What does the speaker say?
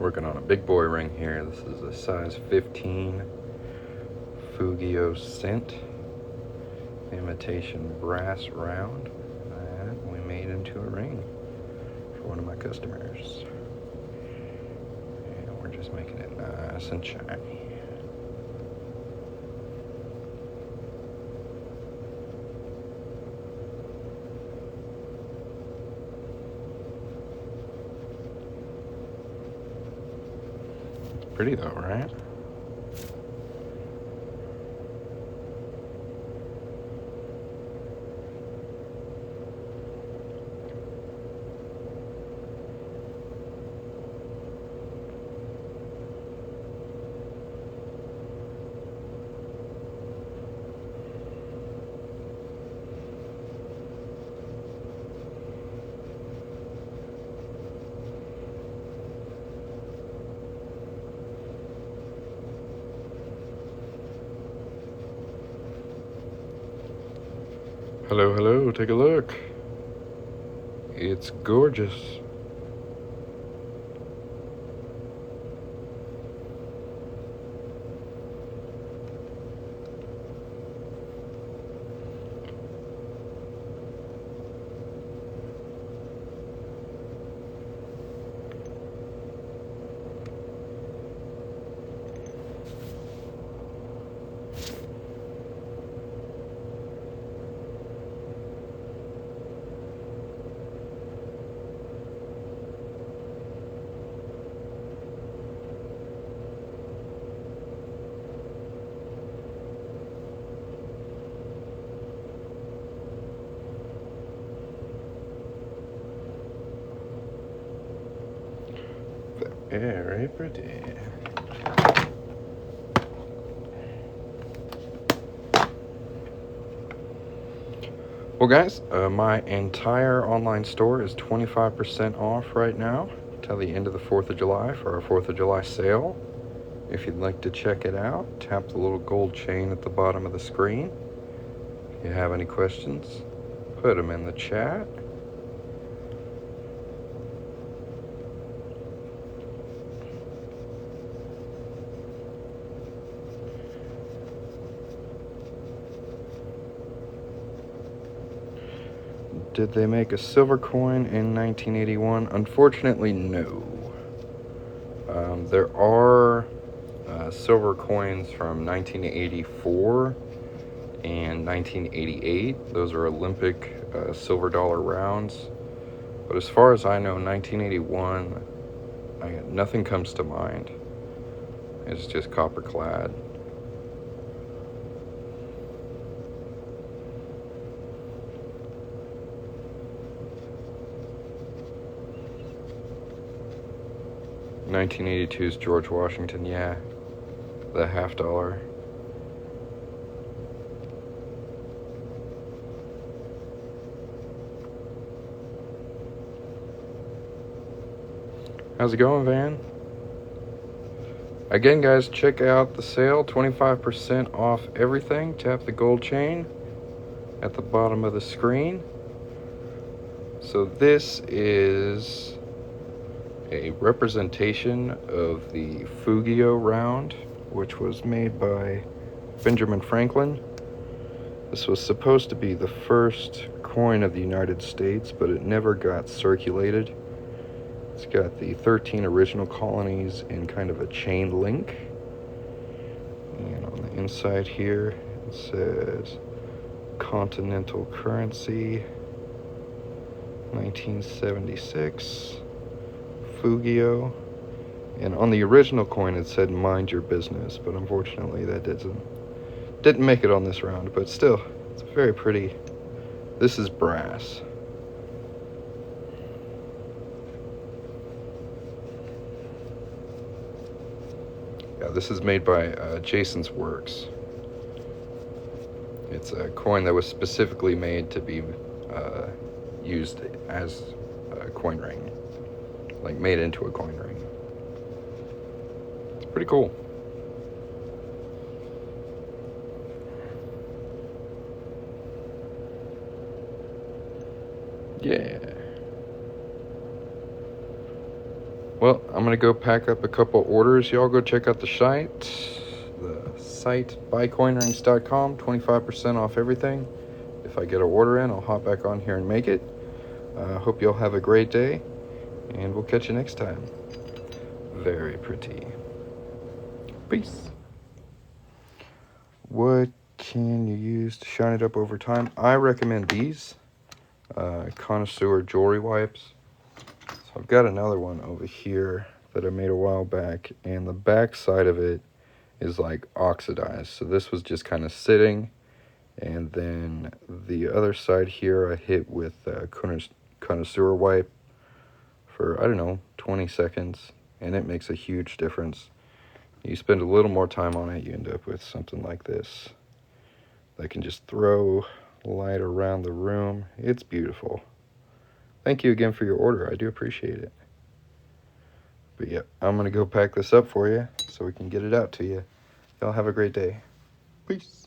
Working on a big boy ring here. This is a size 15 Fugio cent imitation brass round that we made into a ring for one of my customers. And we're just making it nice and shiny. Pretty though, right? Hello, hello, take a look. It's gorgeous. Very pretty. Well guys, my entire online store is 25% off right now till the end of the 4th of July for our 4th of July sale. If you'd like to check it out, tap the little gold chain at the bottom of the screen. If you have any questions, put them in the chat. Did they make a silver coin in 1981? Unfortunately, no. There are silver coins from 1984 and 1988. Those are Olympic silver dollar rounds. But as far as I know, 1981, nothing comes to mind. It's just copper clad. $1982's George Washington, yeah, the $50. How's it going, Van? Again, guys, check out the sale, 25% off everything. Tap the gold chain at the bottom of the screen. So this is a representation of the Fugio round, which was made by Benjamin Franklin. This was supposed to be the first coin of the United States, but it never got circulated. It's got the 13 original colonies in kind of a chain link. And on the inside here, it says Continental Currency, 1976. Fugio, and on the original coin it said mind your business, but unfortunately that didn't make it on this round, but still, it's very pretty. This is brass. Yeah, this is made by Jason's Works. It's a coin that was specifically made to be used as a coin ring. Like made into a coin ring. It's pretty cool. Yeah. Well, I'm gonna go pack up a couple orders. Y'all go check out the site. The site, buycoinearnings.com, 25% off everything. If I get an order in, I'll hop back on here and make it. Hope y'all have a great day, and we'll catch you next time. Very pretty. Peace. What can you use to shine it up over time? I recommend these connoisseur jewelry wipes. So I've got another one over here that I made a while back, and the back side of it is like oxidized. So this was just kind of sitting, and then the other side here I hit with connoisseur wipe for, I don't know, 20 seconds, and it makes a huge difference. You spend a little more time on it, you end up with something like this that can just throw light around the room. It's beautiful. Thank you again for your order. I do appreciate it. But yeah, I'm going to go pack this up for you so we can get it out to you. Y'all have a great day. Peace.